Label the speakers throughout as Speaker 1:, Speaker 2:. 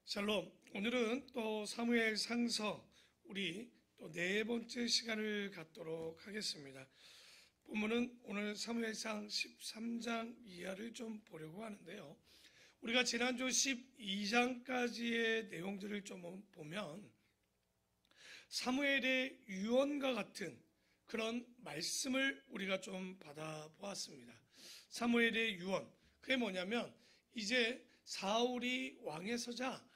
Speaker 1: 샬롬. 오늘은 또 사무엘 상서 우리 또 네 번째 시간을 갖도록 하겠습니다. 본문은 오늘 사무엘상 13장 이하를 좀 보려고 하는데요. 우리가 지난주 12장까지의 내용들을 좀 보면 사무엘의 유언과 같은 그런 말씀을 우리가 좀 받아보았습니다. 사무엘의 유언, 그게 뭐냐면 이제 사울이 왕에 서자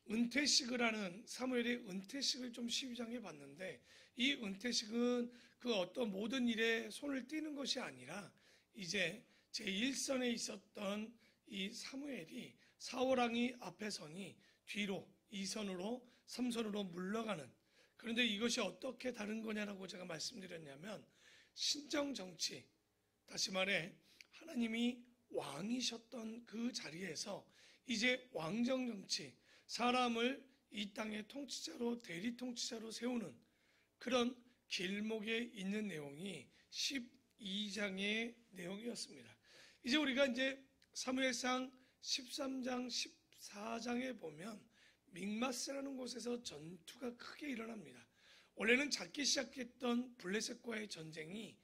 Speaker 1: 은퇴식을 하는 사무엘의 은퇴식을 좀 12장에 봤는데, 이 은퇴식은 그 어떤 모든 일에 손을 떼는 것이 아니라 이제 제1선에 있었던 이 사무엘이 사울왕이 앞에 서니 뒤로 2선으로 3선으로 물러가는, 그런데 이것이 어떻게 다른 거냐라고 제가 말씀드렸냐면 신정정치, 다시 말해 하나님이 왕이셨던 그 자리에서 이제 왕정정치, 사람을 이 땅의 통치자로 대리 통치자로 세우는 그런 길목에 있는 내용이 12장의 내용이었습니다. 이제 우리가 이제 사무엘상 13장 14장에 보면 믹마스라는 곳에서 전투가 크게 일어납니다. 원래는 작게 시작했던 블레셋과의 전쟁이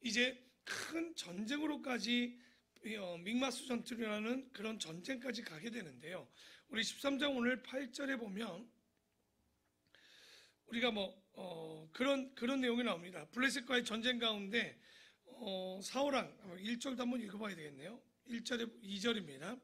Speaker 1: 이제 큰 전쟁으로까지 믹마스 전투라는 그런 전쟁까지 가게 되는데요. 우리 13장 오늘 8절에 보면 우리가 그런 내용이 나옵니다. 블레셋과의 전쟁 가운데 사울왕 1절도 한번 읽어봐야 되겠네요. 1절에 2절입니다.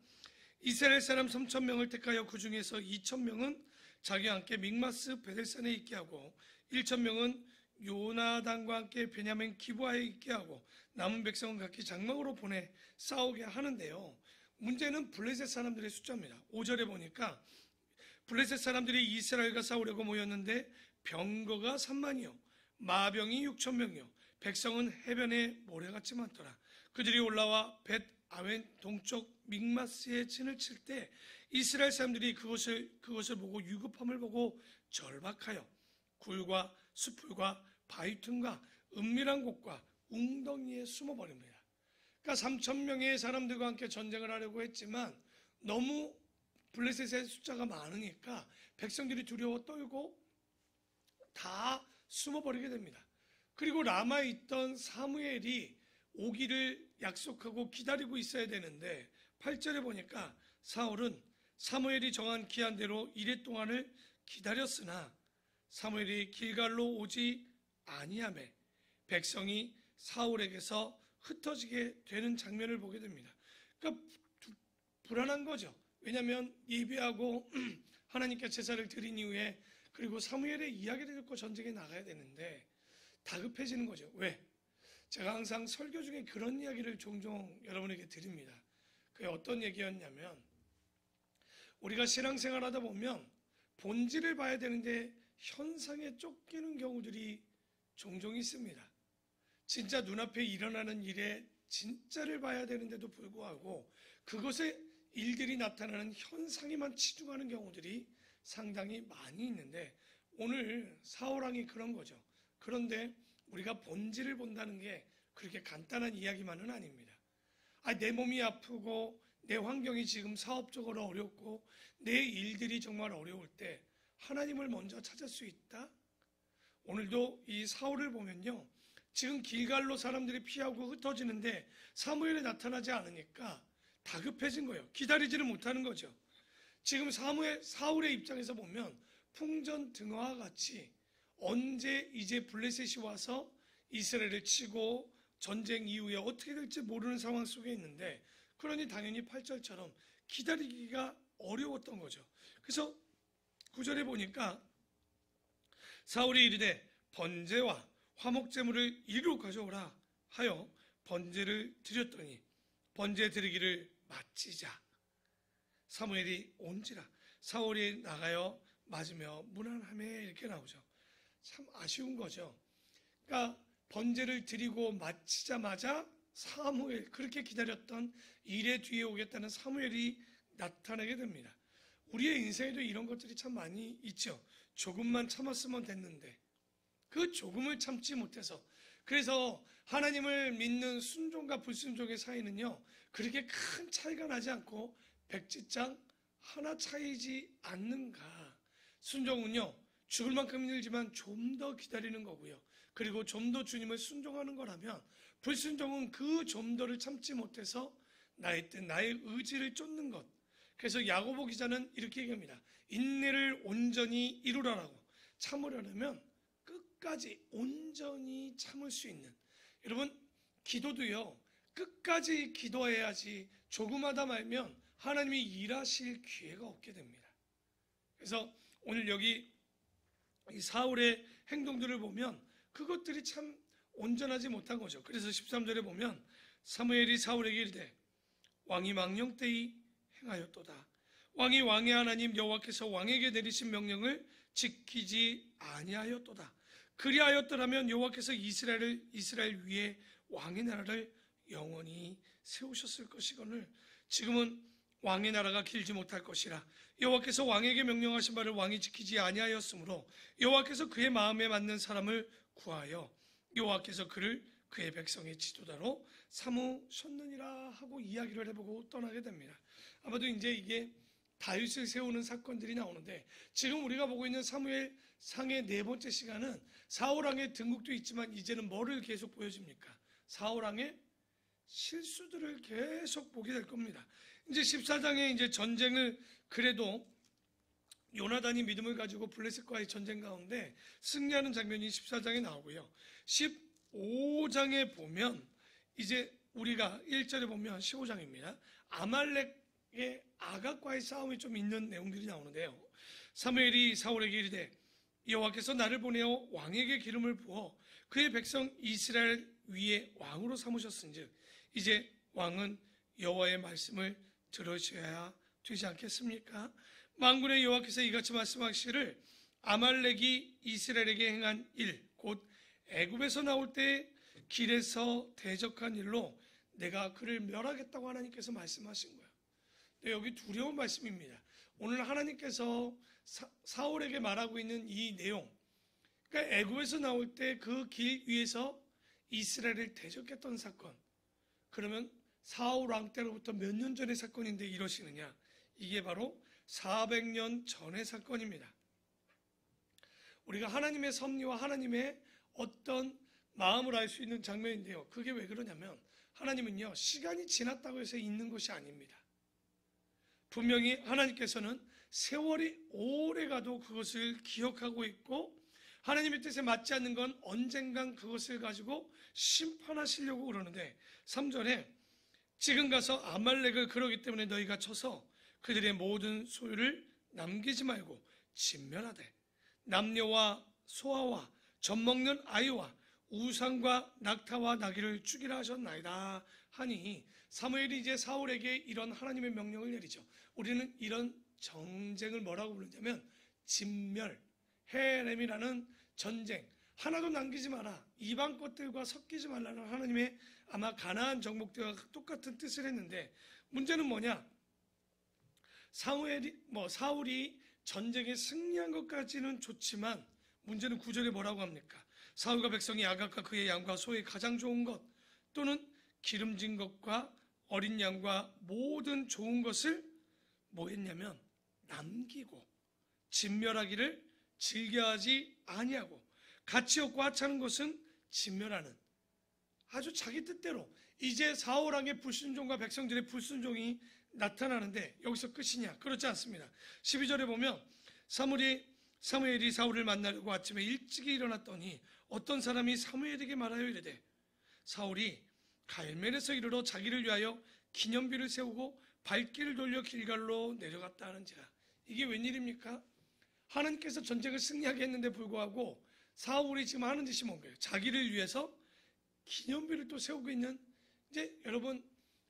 Speaker 1: 이스라엘 사람 3,000명을 택하여 그 중에서 2,000명은 자기와 함께 믹마스 베델산에 있게 하고 1,000명은 요나단과 함께 베냐민 기브아에 있게 하고 남은 백성은 각기 장막으로 보내 싸우게 하는데요. 문제는 블레셋 사람들의 숫자입니다. 5절에 보니까 블레셋 사람들이 이스라엘과 싸우려고 모였는데 병거가 3만이요 마병이 6,000명이요 백성은 해변에 모래같이 많더라. 그들이 올라와 벳 아웬 동쪽 믹마스에 진을 칠 때 이스라엘 사람들이 그것을 보고 유급함을 보고 절박하여 굴과 수풀과 바위 틈과 은밀한 곳과 웅덩이에 숨어버립니다. 그러니까 3,000명의 사람들과 함께 전쟁을 하려고 했지만 너무 블레셋의 숫자가 많으니까 백성들이 두려워 떨고 다 숨어버리게 됩니다. 그리고 라마에 있던 사무엘이 오기를 약속하고 기다리고 있어야 되는데 8절에 보니까 사울은 사무엘이 정한 기한대로 이레 동안을 기다렸으나 사무엘이 길갈로 오지 아니하매 백성이 사울에게서 흩어지게 되는 장면을 보게 됩니다. 그러니까 불안한 거죠. 왜냐하면 예배하고 하나님께 제사를 드린 이후에 그리고 사무엘의 이야기를 듣고 전쟁에 나가야 되는데 다급해지는 거죠. 왜? 제가 항상 설교 중에 그런 이야기를 종종 여러분에게 드립니다. 그게 어떤 얘기였냐면 우리가 신앙생활 하다 보면 본질을 봐야 되는데 현상에 쫓기는 경우들이 종종 있습니다. 진짜 눈앞에 일어나는 일에 진짜를 봐야 되는데도 불구하고 그것에 일들이 나타나는 현상에만 치중하는 경우들이 상당히 많이 있는데 오늘 사울왕이 그런 거죠. 그런데 우리가 본질을 본다는 게 그렇게 간단한 이야기만은 아닙니다. 내 몸이 아프고 내 환경이 지금 사업적으로 어렵고 내 일들이 정말 어려울 때 하나님을 먼저 찾을 수 있다? 오늘도 이 사울을 보면요, 지금 길갈로 사람들이 피하고 흩어지는데 사무엘이 나타나지 않으니까 다급해진 거예요. 기다리지를 못하는 거죠. 지금 사울의 입장에서 보면 풍전등화와 같이 언제 이제 블레셋이 와서 이스라엘을 치고 전쟁 이후에 어떻게 될지 모르는 상황 속에 있는데, 그러니 당연히 8절처럼 기다리기가 어려웠던 거죠. 그래서 9절에 보니까 사울이 이르되 번제와 화목제물을 이리로 가져오라 하여 번제를 드렸더니 번제 드리기를 마치자 사무엘이 온지라 사울이 나가여 맞으며 무난하매 이렇게 나오죠. 참 아쉬운 거죠. 그러니까 번제를 드리고 마치자마자 사무엘, 그렇게 기다렸던 일의 뒤에 오겠다는 사무엘이 나타나게 됩니다. 우리의 인생에도 이런 것들이 참 많이 있죠. 조금만 참았으면 됐는데 그 조금을 참지 못해서, 그래서 하나님을 믿는 순종과 불순종의 사이는요 그렇게 큰 차이가 나지 않고 백지장 하나 차이지 않는가? 순종은요, 죽을 만큼 힘들지만 좀 더 기다리는 거고요. 그리고 좀 더 주님을 순종하는 거라면, 불순종은 그 좀 더를 참지 못해서 나의 뜻, 나의 의지를 쫓는 것. 그래서 야고보 기자는 이렇게 얘기합니다. 인내를 온전히 이루라라고. 참으려면 끝까지 온전히 참을 수 있는. 여러분, 기도도요, 끝까지 기도해야지 조금하다 말면 하나님이 일하실 기회가 없게 됩니다. 그래서 오늘 여기 이 사울의 행동들을 보면 그것들이 참 온전하지 못한 거죠. 그래서 13절에 보면 사무엘이 사울에게 이르되 왕이 망령 때에 행하였도다. 왕이 왕의 하나님 여호와께서 왕에게 내리신 명령을 지키지 아니하였도다. 그리하였더라면 여호와께서 이스라엘 위에 왕의 나라를 영원히 세우셨을 것이거늘 지금은 왕의 나라가 길지 못할 것이라. 여호와께서 왕에게 명령하신 바를 왕이 지키지 아니하였으므로 여호와께서 그의 마음에 맞는 사람을 구하여 여호와께서 그를 그의 백성의 지도자로 삼으셨느니라 하고 이야기를 해보고 떠나게 됩니다. 아마도 이제 이게 다윗을 세우는 사건들이 나오는데, 지금 우리가 보고 있는 사무엘 상의 네 번째 시간은 사울왕의 등극도 있지만 이제는 뭐를 계속 보여줍니까? 사울왕의 실수들을 계속 보게 될 겁니다. 이제 14장에 이제 전쟁을, 그래도 요나단이 믿음을 가지고 블레셋과의 전쟁 가운데 승리하는 장면이 14장에 나오고요. 15장에 보면 이제 우리가 1절에 보면 15장입니다. 아말렉의 아각과의 싸움이 좀 있는 내용들이 나오는데요. 사무엘이 사울에게 이르되 여호와께서 나를 보내어 왕에게 기름을 부어 그의 백성 이스라엘 위에 왕으로 삼으셨은즉 이제 왕은 여호와의 말씀을 들으셔야 되지 않겠습니까? 만군의 여호와께서 이같이 말씀하시기를 아말렉이 이스라엘에게 행한 일, 곧 애굽에서 나올 때 길에서 대적한 일로 내가 그를 멸하겠다고 하나님께서 말씀하신 거예요. 여기 두려운 말씀입니다. 오늘 하나님께서 사울에게 말하고 있는 이 내용, 그러니까 애굽에서 나올 때 그 길 위에서 이스라엘을 대적했던 사건, 그러면 사울 왕 때로부터 몇 년 전의 사건인데 이러시느냐? 이게 바로 400년 전의 사건입니다. 우리가 하나님의 섭리와 하나님의 어떤 마음을 알 수 있는 장면인데요. 그게 왜 그러냐면 하나님은요, 시간이 지났다고 해서 있는 것이 아닙니다. 분명히 하나님께서는 세월이 오래 가도 그것을 기억하고 있고, 하나님의 뜻에 맞지 않는 건 언젠간 그것을 가지고 심판하시려고 그러는데, 3절에 지금 가서 아말렉을 그러기 때문에 너희가 쳐서 그들의 모든 소유를 남기지 말고 진멸하되 남녀와 소아와 젖먹는 아이와 우상과 낙타와 나귀를 죽이라 하셨나이다 하니, 사무엘이 이제 사울에게 이런 하나님의 명령을 내리죠. 우리는 이런 전쟁을 뭐라고 부르냐면 진멸, 헤렘이라는 전쟁, 하나도 남기지 마라, 이방 것들과 섞이지 말라는 하나님의 아마 가나안 정복들과 똑같은 뜻을 했는데, 문제는 뭐냐? 사울이 전쟁에 승리한 것까지는 좋지만 문제는 9절에 뭐라고 합니까? 사울과 백성이 아각과 그의 양과 소의 가장 좋은 것 또는 기름진 것과 어린 양과 모든 좋은 것을 뭐 했냐면 남기고 진멸하기를 즐겨하지 아니하고 가치 없고 하찮은 것은 진멸하는, 아주 자기 뜻대로 이제 사울 왕의 불순종과 백성들의 불순종이 나타나는데 여기서 끝이냐? 그렇지 않습니다. 12절에 보면 사무엘이 사울을 만나려고 아침에 일찍이 일어났더니 어떤 사람이 사무엘에게 말하여 이르되 사울이 갈멜에서 이르러 자기를 위하여 기념비를 세우고 발길을 돌려 길갈로 내려갔다 하는지라. 이게 웬일입니까? 하나님께서 전쟁을 승리하게 했는데 불구하고 사울이 지금 하는 짓이 뭔가요? 자기를 위해서 기념비를 또 세우고 있는. 이제 여러분,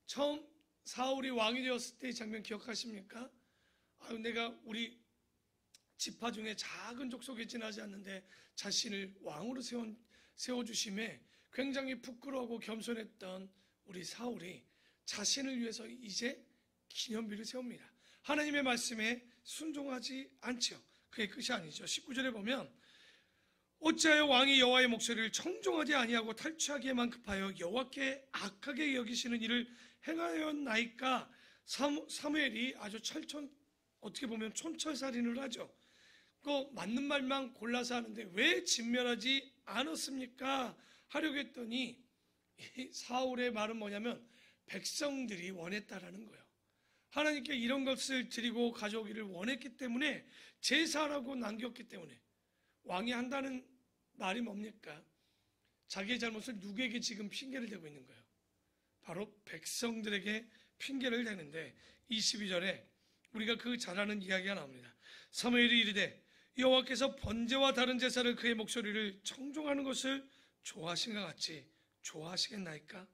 Speaker 1: 처음 사울이 왕이 되었을 때의 장면 기억하십니까? 내가 우리 지파 중에 작은 족속에 지나지 않는데 자신을 왕으로 세워주심에 굉장히 부끄러워하고 겸손했던 우리 사울이 자신을 위해서 이제 기념비를 세웁니다. 하나님의 말씀에 순종하지 않죠. 그게 끝이 아니죠. 19절에 보면 어찌하여 왕이 여호와의 목소리를 청종하지 아니하고 탈취하기에만 급하여 여호와께 악하게 여기시는 일을 행하였나이까? 사무엘이 아주 어떻게 보면 촌철살인을 하죠. 그 맞는 말만 골라서 하는데 왜 진멸하지 않았습니까? 하려고 했더니 이 사울의 말은 뭐냐면 백성들이 원했다라는 거예요. 하나님께 이런 것을 드리고 가져오기를 원했기 때문에 제사라고 남겼기 때문에 왕이 한다는 말이 뭡니까? 자기의 잘못을 누구에게 지금 핑계를 대고 있는 거예요? 바로 백성들에게 핑계를 대는데 22절에 우리가 그 잘 아는 이야기가 나옵니다. 사무엘이 이르되 여호와께서 번제와 다른 제사를 그의 목소리를 청종하는 것을 좋아하신 것 같이 좋아하시겠나이까?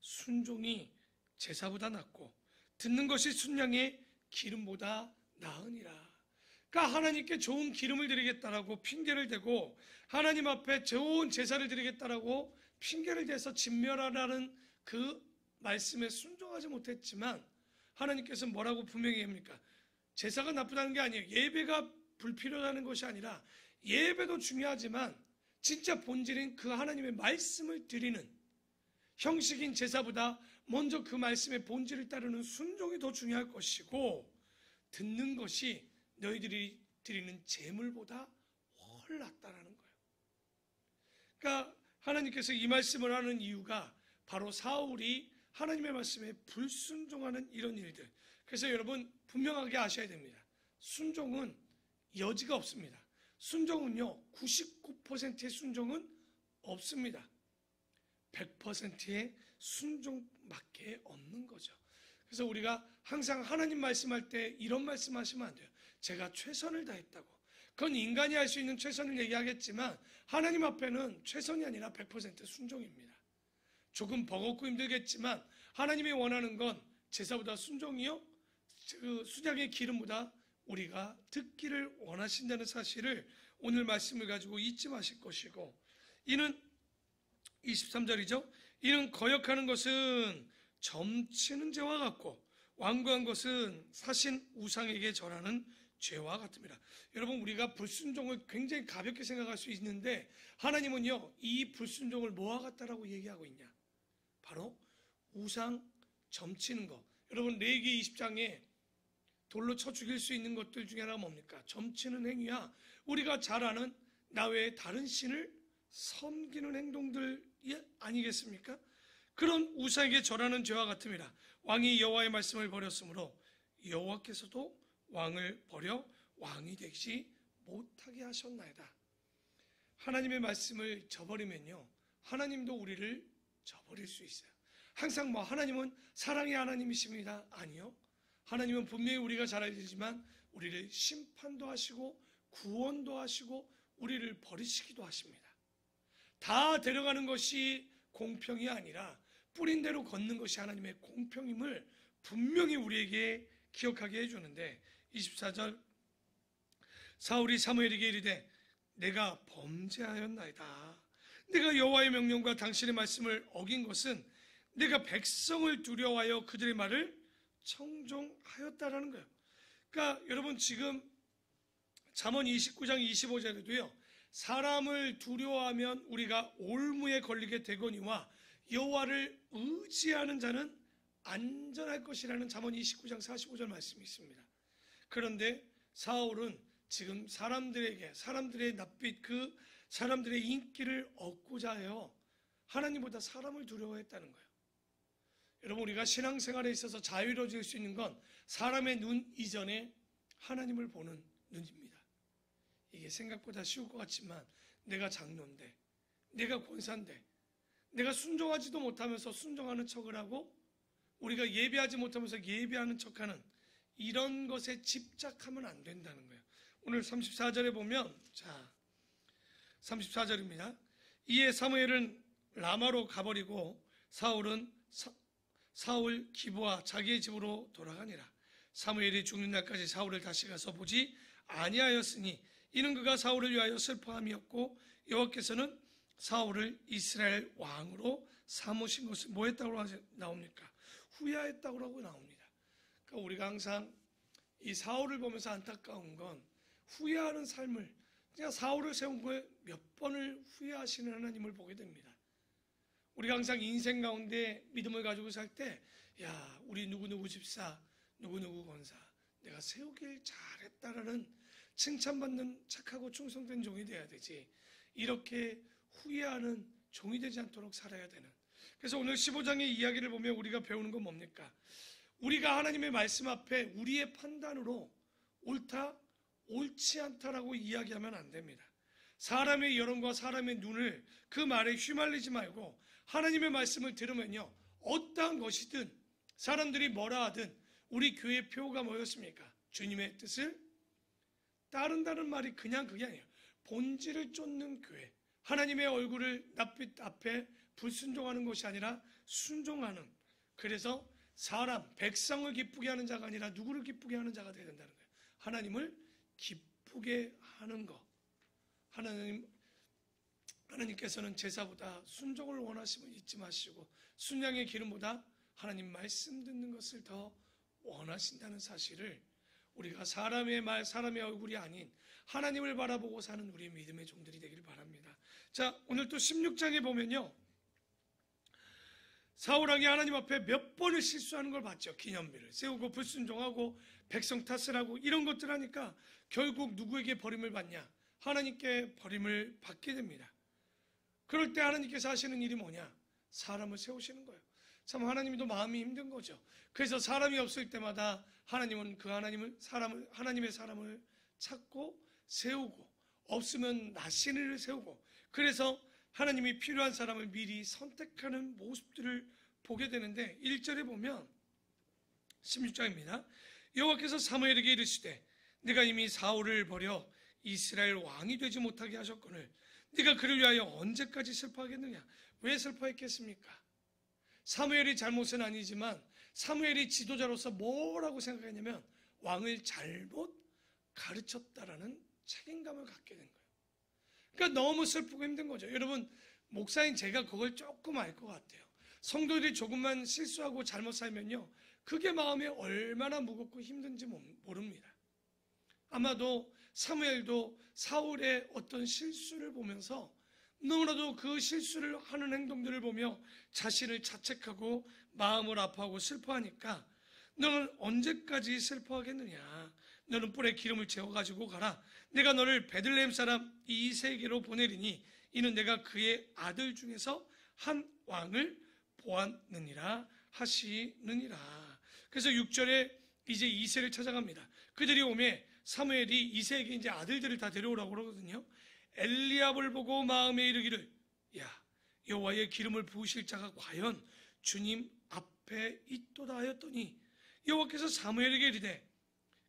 Speaker 1: 순종이 제사보다 낫고 듣는 것이 순양의 기름보다 나으니라. 그러니까 하나님께 좋은 기름을 드리겠다라고 핑계를 대고 하나님 앞에 좋은 제사를 드리겠다라고 핑계를 대서 진멸하라는 그 말씀에 순종하지 못했지만 하나님께서 뭐라고 분명히 합니까? 제사가 나쁘다는 게 아니에요. 예배가 불필요하다는 것이 아니라 예배도 중요하지만 진짜 본질인 그 하나님의 말씀을 드리는 형식인 제사보다 먼저 그 말씀의 본질을 따르는 순종이 더 중요할 것이고 듣는 것이 너희들이 드리는 제물보다 훨 낫다라는 거예요. 그러니까 하나님께서 이 말씀을 하는 이유가 바로 사울이 하나님의 말씀에 불순종하는 이런 일들. 그래서 여러분 분명하게 아셔야 됩니다. 순종은 여지가 없습니다. 순종은요 99%의 순종은 없습니다. 100%의 순종밖에 없는 거죠. 그래서 우리가 항상 하나님 말씀할 때 이런 말씀하시면 안 돼요. 제가 최선을 다했다고. 그건 인간이 할 수 있는 최선을 얘기하겠지만 하나님 앞에는 최선이 아니라 100% 순종입니다. 조금 버겁고 힘들겠지만 하나님이 원하는 건 제사보다 순종이요 그 수장의 기름보다 우리가 듣기를 원하신다는 사실을 오늘 말씀을 가지고 잊지 마실 것이고 이는 23절이죠. 이는 거역하는 것은 점치는 죄와 같고 완고한 것은 사신 우상에게 절하는 죄와 같습니다. 여러분 우리가 불순종을 굉장히 가볍게 생각할 수 있는데 하나님은요 이 불순종을 뭐와 같다라고 얘기하고 있냐? 바로 우상 점치는 것. 여러분 레위기 20장에 돌로 쳐 죽일 수 있는 것들 중에 하나가 뭡니까? 점치는 행위야. 우리가 잘 아는 나 외에 다른 신을 섬기는 행동들이 아니겠습니까? 그런 우상에게 절하는 죄와 같습니다. 왕이 여호와의 말씀을 버렸으므로 여호와께서도 왕을 버려 왕이 되지 못하게 하셨나이다. 하나님의 말씀을 저버리면요 하나님도 우리를 저버릴 수 있어요. 항상 뭐 하나님은 사랑의 하나님이십니다. 아니요. 하나님은 분명히 우리가 잘 알지만 우리를 심판도 하시고 구원도 하시고 우리를 버리시기도 하십니다. 다 데려가는 것이 공평이 아니라 뿌린 대로 걷는 것이 하나님의 공평임을 분명히 우리에게 기억하게 해주는데 24절 사울이 사무엘에게 이르되 내가 범죄하였나이다. 내가 여호와의 명령과 당신의 말씀을 어긴 것은 내가 백성을 두려워하여 그들의 말을 청종하였다라는 거예요. 그러니까 여러분 지금 잠언 29장 25절에도요. 사람을 두려워하면 우리가 올무에 걸리게 되거니와 여호와를 의지하는 자는 안전할 것이라는 잠언 29장 45절 말씀이 있습니다. 그런데 사울은 지금 사람들의 낯빛 그 사람들의 인기를 얻고자 해요. 하나님보다 사람을 두려워했다는 거예요. 여러분 우리가 신앙생활에 있어서 자유로워질 수 있는 건 사람의 눈 이전에 하나님을 보는 눈입니다. 이게 생각보다 쉬울 것 같지만 내가 장로인데 내가 권사인데 내가 순종하지도 못하면서 순종하는 척을 하고 우리가 예배하지 못하면서 예배하는 척하는 이런 것에 집착하면 안 된다는 거예요. 오늘 34절에 보면 34절입니다. 이에 사무엘은 라마로 가버리고 사울 기브와 자기의 집으로 돌아가니라. 사무엘이 죽는 날까지 사울을 다시 가서 보지 아니하였으니 이는 그가 사울을 위하여 슬퍼함이었고 여호와께서는 사울을 이스라엘 왕으로 삼으신 것을 뭐 했다고 나옵니까? 후회했다고 나옵니다. 그러니까 우리가 항상 이 사울을 보면서 안타까운 건 후회하는 삶을 그냥 사울을 세운 거에 몇 번을 후회하시는 하나님을 보게 됩니다. 우리가 항상 인생 가운데 믿음을 가지고 살 때, 야, 우리 누구누구 집사, 누구누구 권사, 내가 세우길 잘했다라는 칭찬받는 착하고 충성된 종이 돼야 되지, 이렇게 후회하는 종이 되지 않도록 살아야 되는. 그래서 오늘 15장의 이야기를 보면 우리가 배우는 건 뭡니까? 우리가 하나님의 말씀 앞에 우리의 판단으로 옳다, 옳지 않다라고 이야기하면 안 됩니다. 사람의 여론과 사람의 눈을 그 말에 휘말리지 말고 하나님의 말씀을 들으면요, 어떠한 것이든 사람들이 뭐라 하든 우리 교회 표가 뭐였습니까? 주님의 뜻을 따른다는 말이 그냥 그게 아니에요. 본질을 쫓는 교회, 하나님의 얼굴을 낯빛 앞에 불순종하는 것이 아니라 순종하는, 그래서 사람, 백성을 기쁘게 하는 자가 아니라 누구를 기쁘게 하는 자가 되야 된다는 거예요. 하나님을 기쁘게 하는 것. 하나님께서는 제사보다 순종을 원하심을 잊지 마시고 순양의 기름보다 하나님 말씀 듣는 것을 더 원하신다는 사실을 우리가 사람의 말, 사람의 얼굴이 아닌 하나님을 바라보고 사는 우리 믿음의 종들이 되길 바랍니다. 자, 오늘 또 16장에 보면요, 사울왕이 하나님 앞에 몇 번을 실수하는 걸 봤죠. 기념비를 세우고 불순종하고 백성 탓을 하고 이런 것들 하니까 결국 누구에게 버림을 받냐? 하나님께 버림을 받게 됩니다. 그럴 때 하나님께서 하시는 일이 뭐냐? 사람을 세우시는 거예요. 참 하나님도 마음이 힘든 거죠. 그래서 사람이 없을 때마다 하나님은 하나님의 사람을 찾고 세우고, 없으면 낯신을 세우고, 그래서 하나님이 필요한 사람을 미리 선택하는 모습들을 보게 되는데 1절에 보면 16장입니다. 여호와께서 사무엘에게 이르시되 네가 이미 사울을 버려 이스라엘 왕이 되지 못하게 하셨거늘 네가 그를 위하여 언제까지 슬퍼하겠느냐? 왜 슬퍼했겠습니까? 사무엘의 잘못은 아니지만 사무엘이 지도자로서 뭐라고 생각했냐면 왕을 잘못 가르쳤다라는 책임감을 갖게 된 거예요. 그러니까 너무 슬프고 힘든 거죠. 여러분, 목사인 제가 그걸 조금 알 것 같아요. 성도들이 조금만 실수하고 잘못 살면요, 그게 마음에 얼마나 무겁고 힘든지 모릅니다. 아마도 사무엘도 사울의 어떤 실수를 보면서 너무나도 그 실수를 하는 행동들을 보며 자신을 자책하고 마음을 아파하고 슬퍼하니까 너는 언제까지 슬퍼하겠느냐? 너는 뿔에 기름을 채워가지고 가라. 내가 너를 베들레헴 사람 이새에게로 보내리니 이는 내가 그의 아들 중에서 한 왕을 보았느니라 하시느니라. 그래서 6절에 이제 이새를 찾아갑니다. 그들이 오매 사무엘이 이새에게 이제 아들들을 다 데려오라고 그러거든요. 엘리압을 보고 마음에 이르기를, 야, 여호와의 기름을 부으실 자가 과연 주님 앞에 있도다 하였더니 여호와께서 사무엘에게 이르되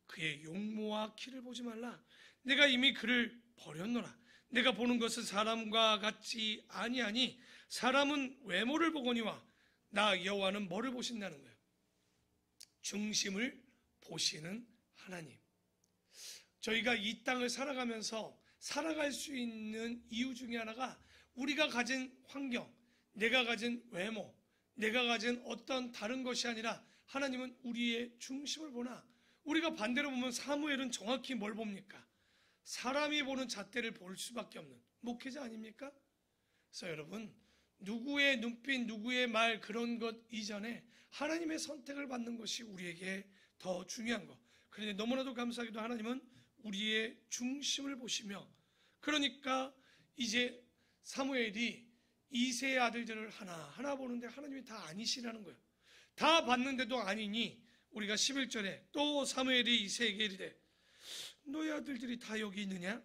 Speaker 1: 그의 용모와 키를 보지 말라. 내가 이미 그를 버렸노라. 내가 보는 것은 사람과 같지 아니하니 사람은 외모를 보거니와 나 여호와는 뭐를 보신다는 거예요? 중심을 보시는 하나님. 저희가 이 땅을 살아가면서 살아갈 수 있는 이유 중에 하나가 우리가 가진 환경, 내가 가진 외모, 내가 가진 어떤 다른 것이 아니라 하나님은 우리의 중심을 보나. 우리가 반대로 보면 사무엘은 정확히 뭘 봅니까? 사람이 보는 잣대를 볼 수밖에 없는 목회자 아닙니까? 그래서 여러분, 누구의 눈빛, 누구의 말 그런 것 이전에 하나님의 선택을 받는 것이 우리에게 더 중요한 것. 그런데 너무나도 감사하게도 하나님은 우리의 중심을 보시며, 그러니까 이제 사무엘이 이새의 아들들을 하나하나 보는데 하나님이 다 아니시라는 거예요. 다 봤는데도 아니니 우리가 11절에 또 사무엘이 이새에게 이르되 너희 아들들이 다 여기 있느냐?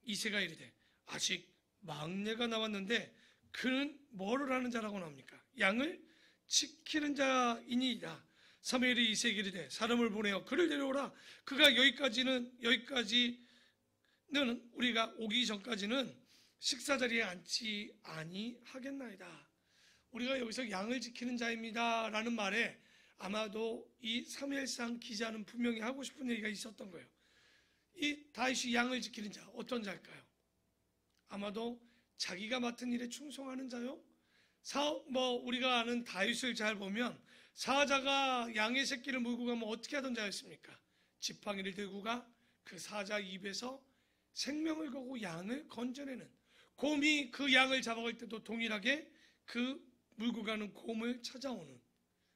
Speaker 1: 이새가 이르되 아직 막내가 나왔는데 그는 뭐를 하는 자라고 나옵니까? 양을 지키는 자이니이다. 사무엘이 이새에게 이르되 사람을 보내어 그를 데려오라. 그가 여기까지는 우리가 오기 전까지는 식사 자리에 앉지 아니하겠나이다. 우리가 여기서 양을 지키는 자입니다 라는 말에 아마도 이 사무엘상 기자는 분명히 하고 싶은 얘기가 있었던 거예요. 이 다윗이 양을 지키는 자, 어떤 자일까요? 아마도 자기가 맡은 일에 충성하는 자요? 우리가 아는 다윗을 잘 보면 사자가 양의 새끼를 물고 가면 어떻게 하던 자였습니까? 지팡이를 들고 가 그 사자 입에서 생명을 거고 양을 건져내는, 곰이 그 양을 잡아갈 때도 동일하게 그 물고 가는 곰을 찾아오는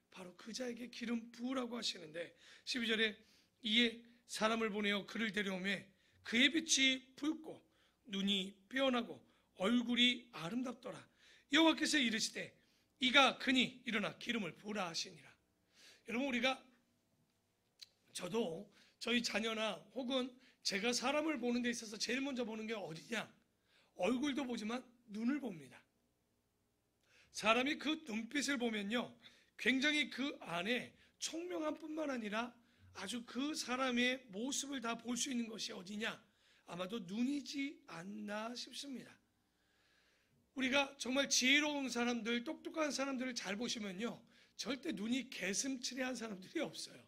Speaker 1: 바로 그 자에게 기름 부으라고 하시는데 12절에 이에 사람을 보내어 그를 데려오매 그의 빛이 붉고 눈이 빼어나고 얼굴이 아름답더라. 여호와께서 이르시되 이가 그니 일어나 기름을 부으라 하시니라. 여러분, 저도 저희 자녀나 혹은 제가 사람을 보는 데 있어서 제일 먼저 보는 게 어디냐? 얼굴도 보지만 눈을 봅니다. 사람이 그 눈빛을 보면요, 굉장히 그 안에 총명한 뿐만 아니라 아주 그 사람의 모습을 다 볼 수 있는 것이 어디냐? 아마도 눈이지 않나 싶습니다. 우리가 정말 지혜로운 사람들, 똑똑한 사람들을 잘 보시면요, 절대 눈이 개슴츠레한 사람들이 없어요.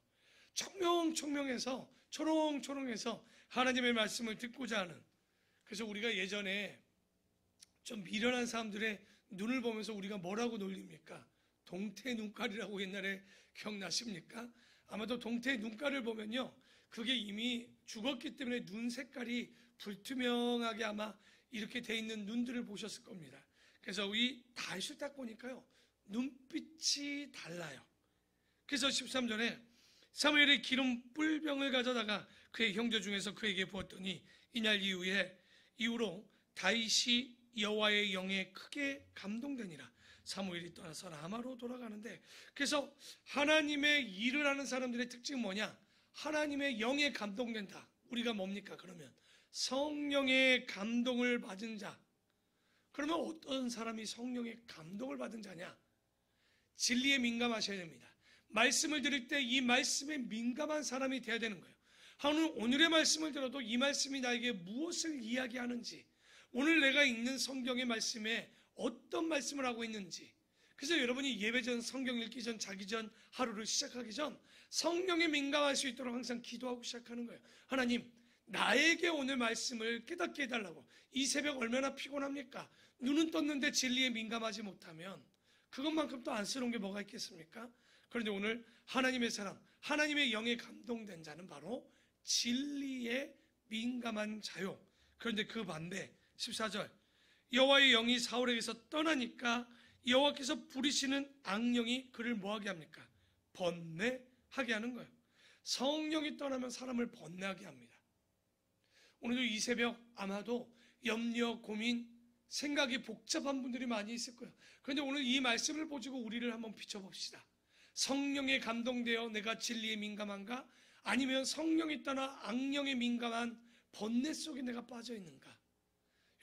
Speaker 1: 청명청명해서 초롱초롱해서 하나님의 말씀을 듣고자 하는. 그래서 우리가 예전에 좀 미련한 사람들의 눈을 보면서 우리가 뭐라고 놀립니까? 동태 눈깔이라고 옛날에 기억나십니까? 아마도 동태 눈깔을 보면요, 그게 이미 죽었기 때문에 눈 색깔이 불투명하게 아마 이렇게 돼 있는 눈들을 보셨을 겁니다. 그래서 이 다윗을 딱 보니까요, 눈빛이 달라요. 그래서 13절에 사무엘이 기름 뿔병을 가져다가 그의 형제 중에서 그에게 부었더니 이날 이후로 다윗이 여호와의 영에 크게 감동되니라. 사무엘이 떠나서 라마로 돌아가는데, 그래서 하나님의 일을 하는 사람들의 특징은 뭐냐? 하나님의 영에 감동된다. 우리가 뭡니까? 그러면 성령의 감동을 받은 자. 그러면 어떤 사람이 성령의 감동을 받은 자냐? 진리에 민감하셔야 됩니다. 말씀을 들을 때 이 말씀에 민감한 사람이 되어야 되는 거예요. 오늘의 말씀을 들어도 이 말씀이 나에게 무엇을 이야기하는지, 오늘 내가 읽는 성경의 말씀에 어떤 말씀을 하고 있는지. 그래서 여러분이 예배 전, 성경 읽기 전, 자기 전, 하루를 시작하기 전 성령에 민감할 수 있도록 항상 기도하고 시작하는 거예요. 하나님, 나에게 오늘 말씀을 깨닫게 해달라고. 이 새벽 얼마나 피곤합니까? 눈은 떴는데 진리에 민감하지 못하면 그것만큼 또 안쓰러운 게 뭐가 있겠습니까? 그런데 오늘 하나님의 사람, 하나님의 영에 감동된 자는 바로 진리에 민감한 자요. 그런데 그 반대 14절, 여호와의 영이 사울에게서 떠나니까 여호와께서 부리시는 악령이 그를 뭐하게 합니까? 번뇌하게 하는 거예요. 성령이 떠나면 사람을 번뇌하게 합니다. 오늘도 이 새벽 아마도 염려, 고민, 생각이 복잡한 분들이 많이 있을 거예요. 그런데 오늘 이 말씀을 보시고 우리를 한번 비춰봅시다. 성령에 감동되어 내가 진리에 민감한가? 아니면 성령이 떠나 악령에 민감한 번뇌 속에 내가 빠져 있는가?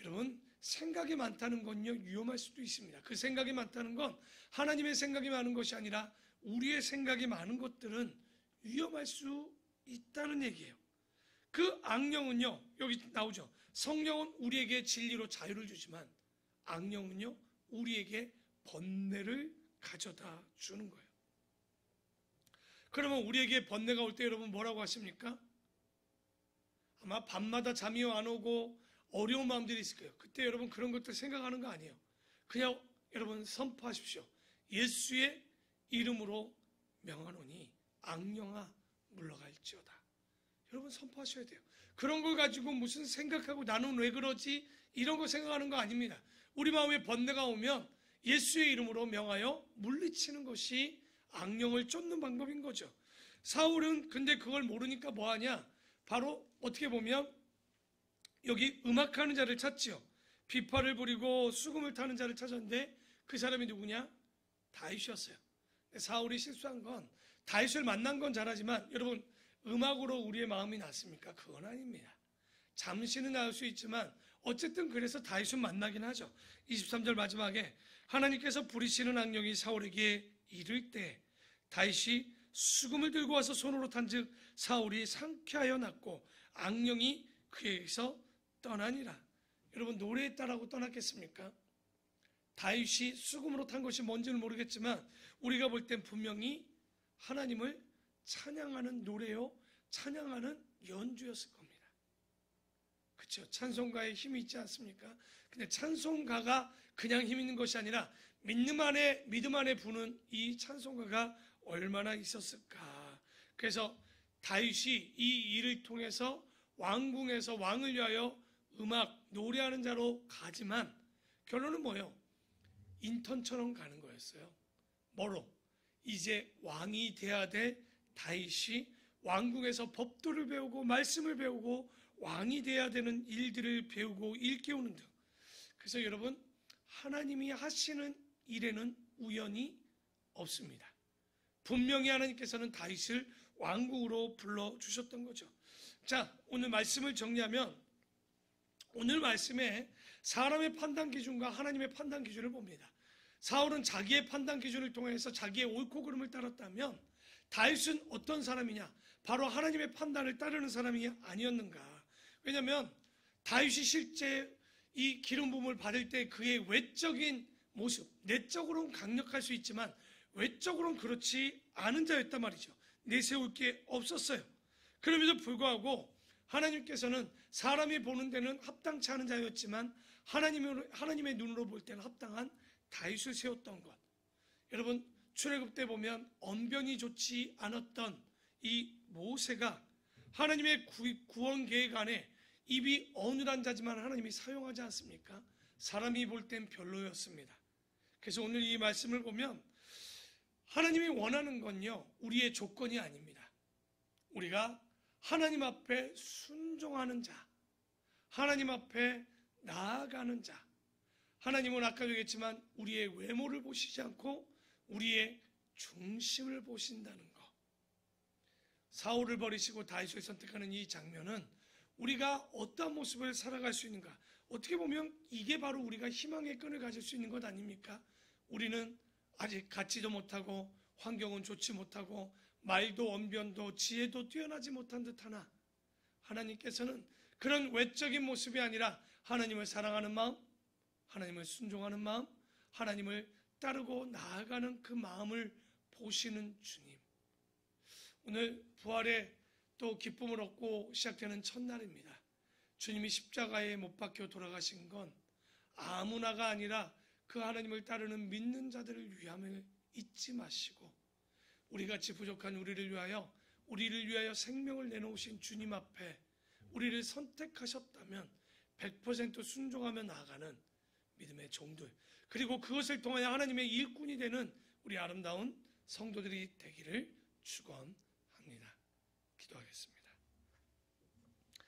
Speaker 1: 여러분, 생각이 많다는 건요, 위험할 수도 있습니다. 그 생각이 많다는 건 하나님의 생각이 많은 것이 아니라 우리의 생각이 많은 것들은 위험할 수 있다는 얘기예요. 그 악령은요, 여기 나오죠. 성령은 우리에게 진리로 자유를 주지만 악령은요, 우리에게 번뇌를 가져다 주는 거예요. 그러면 우리에게 번뇌가 올 때 여러분 뭐라고 하십니까? 아마 밤마다 잠이 안 오고 어려운 마음들이 있을 거예요. 그때 여러분 그런 것들 생각하는 거 아니에요. 그냥 여러분 선포하십시오. 예수의 이름으로 명하노니 악령아 물러갈지어다. 여러분 선포하셔야 돼요. 그런 걸 가지고 무슨 생각하고 나는 왜 그러지? 이런 거 생각하는 거 아닙니다. 우리 마음에 번뇌가 오면 예수의 이름으로 명하여 물리치는 것이 악령을 쫓는 방법인 거죠. 사울은 근데 그걸 모르니까 뭐하냐? 바로 어떻게 보면 여기 음악하는 자를 찾지요. 비파를 부리고 수금을 타는 자를 찾았는데 그 사람이 누구냐? 다윗이었어요. 사울이 실수한 건, 다윗을 만난 건 잘하지만 여러분, 음악으로 우리의 마음이 났습니까? 그건 아닙니다. 잠시는 나을 수 있지만 어쨌든 그래서 다윗은 만나긴 하죠. 23절 마지막에 하나님께서 부리시는 악령이 사울에게 이를 때 다윗이 수금을 들고 와서 손으로 탄즉 사울이 상쾌하여 났고 악령이 그에게서 떠나니라. 여러분, 노래에 따라고 떠났겠습니까? 다윗이 수금으로 탄 것이 뭔지는 모르겠지만 우리가 볼 땐 분명히 하나님을 찬양하는 노래요, 찬양하는 연주였을 겁니다. 그렇죠? 찬송가에 힘이 있지 않습니까? 근데 찬송가가 그냥 힘 있는 것이 아니라 믿음 안에 부는 이 찬송가가 얼마나 있었을까. 그래서 다윗이 이 일을 통해서 왕궁에서 왕을 위하여 음악, 노래하는 자로 가지만 결론은 뭐예요? 인턴처럼 가는 거였어요. 뭐로? 이제 왕이 돼야 될 다윗이 왕궁에서 법도를 배우고 말씀을 배우고 왕이 돼야 되는 일들을 배우고 일깨우는 등. 그래서 여러분, 하나님이 하시는 일에는 우연이 없습니다. 분명히 하나님께서는 다윗을 왕궁으로 불러주셨던 거죠. 자, 오늘 말씀을 정리하면 오늘 말씀에 사람의 판단 기준과 하나님의 판단 기준을 봅니다. 사울은 자기의 판단 기준을 통해서 자기의 옳고 그름을 따랐다면 다윗은 어떤 사람이냐? 바로 하나님의 판단을 따르는 사람이 아니었는가? 왜냐하면 다윗이 실제 이 기름 부음을 받을 때 그의 외적인 모습, 내적으로는 강력할 수 있지만 외적으로는 그렇지 않은 자였단 말이죠. 내세울 게 없었어요. 그럼에도 불구하고 하나님께서는 사람이 보는 데는 합당치 않은 자였지만 하나님의 눈으로 볼 때는 합당한 다윗을 세웠던 것. 여러분, 출애굽 때 보면 언변이 좋지 않았던 이 모세가 하나님의 구원 계획 안에 입이 어눌한 자지만 하나님이 사용하지 않습니까? 사람이 볼 땐 별로였습니다. 그래서 오늘 이 말씀을 보면 하나님이 원하는 건요, 우리의 조건이 아닙니다. 우리가 하나님 앞에 순종하는 자, 하나님 앞에 나아가는 자. 하나님은 아까 얘기했지만 우리의 외모를 보시지 않고 우리의 중심을 보신다는 것. 사울을 버리시고 다윗을 선택하는 이 장면은 우리가 어떤 모습을 살아갈 수 있는가, 어떻게 보면 이게 바로 우리가 희망의 끈을 가질 수 있는 것 아닙니까? 우리는 아직 갖지도 못하고 환경은 좋지 못하고 말도 언변도 지혜도 뛰어나지 못한 듯하나 하나님께서는 그런 외적인 모습이 아니라 하나님을 사랑하는 마음, 하나님을 순종하는 마음, 하나님을 따르고 나아가는 그 마음을 보시는 주님. 오늘 부활의 또 기쁨을 얻고 시작되는 첫날입니다. 주님이 십자가에 못 박혀 돌아가신 건 아무나가 아니라 그 하나님을 따르는 믿는 자들을 위함을 잊지 마시고 우리같이 부족한 우리를 위하여 생명을 내놓으신 주님 앞에 우리를 선택하셨다면 100% 순종하며 나아가는 믿음의 종들, 그리고 그것을 통하여 하나님의 일꾼이 되는 우리 아름다운 성도들이 되기를 축원합니다. 기도하겠습니다.